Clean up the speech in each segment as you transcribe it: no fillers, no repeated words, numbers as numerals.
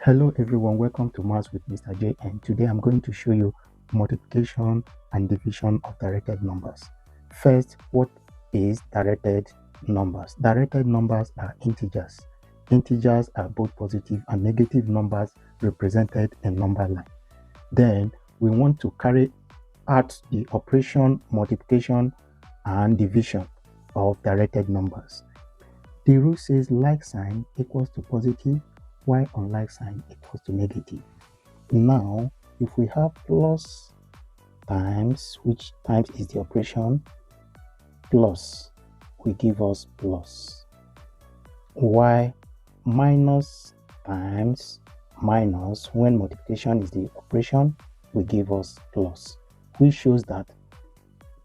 Hello everyone, welcome to Maths with Mr. J, and today I'm going to show you multiplication and division of directed numbers. First, what is directed numbers? Directed numbers are integers. Integers are both positive and negative numbers represented in number line. Then we want to carry out the operation multiplication and division of directed numbers. The rule says like sign equals to positive, while unlike sign equals to negative. Now, if we have plus times, which times is the operation, plus will give us plus, while minus times minus, when multiplication is the operation, will give us plus, which shows that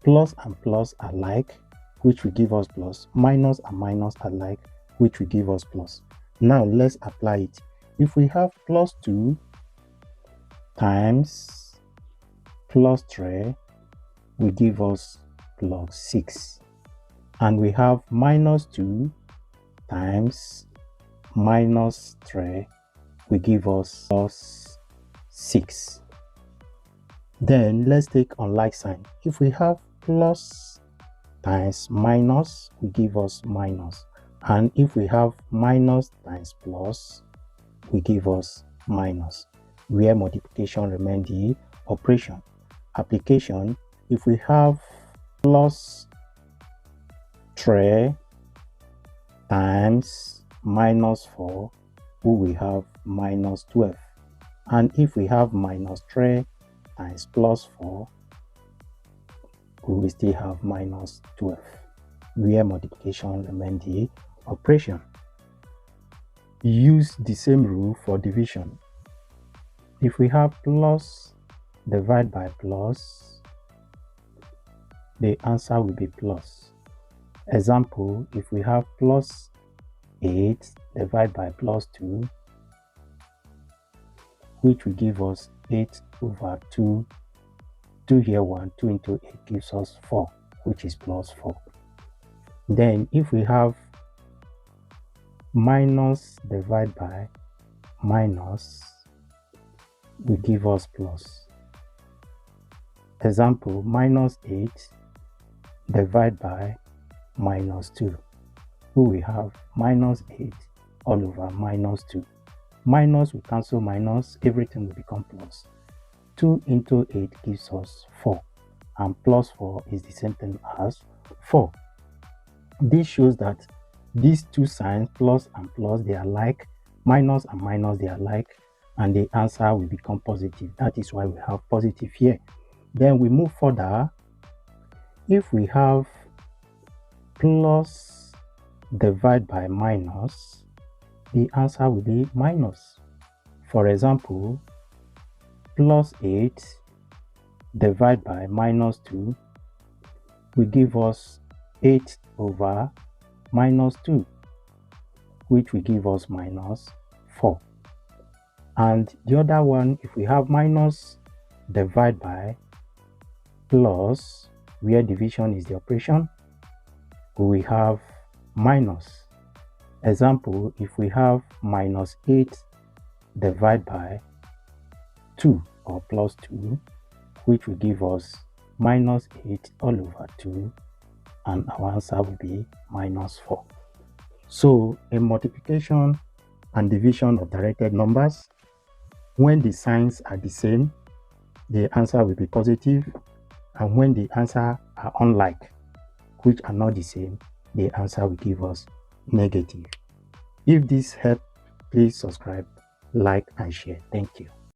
plus and plus are like, which will give us plus, minus and minus are like, which will give us plus. Now let's apply it. If we have plus 2 times plus 3 will give us plus 6, and we have minus 2 times minus 3 will give us plus 6. Then let's take unlike sign. If we have plus times minus will give us minus, and if we have minus times plus will give us minus, where multiplication remains the operation. Application: if we have plus 3 times minus 4, we will have minus 12, and if we have minus 3 times plus 4, we will still have minus 12, where multiplication remains the operation. Use the same rule for division. If we have plus divided by plus, the answer will be plus. Example, if we have plus 8 divided by plus 2, which will give us 8 over 2. 2 here, 1, 2 into 8 gives us 4, which is plus 4. Then if we have minus divided by minus, will give us plus. Example, minus 8 divided by minus 2, we will have minus 8 all over minus 2. Minus will cancel minus, everything will become plus. 2 into 8 gives us 4, and plus 4 is the same thing as 4. This shows that these two signs, plus and plus, they are like, minus and minus, they are like, and the answer will become positive. That is why we have positive here. Then we move further. If we have plus divided by minus, the answer will be minus. For example, plus 8 divided by minus 2 will give us 8 over minus 2, which will give us minus 4. And the other one, if we have minus divided by plus, where division is the operation, we will have minus. Example, if we have minus 8 divided by 2 or plus 2, which will give us minus 8 all over 2, and our answer will be minus 4. So in multiplication and division of directed numbers, when the signs are the same, the answer will be positive, and when the answer are unlike, which are not the same, the answer will give us negative. If this helped, please subscribe, like, and share. Thank you.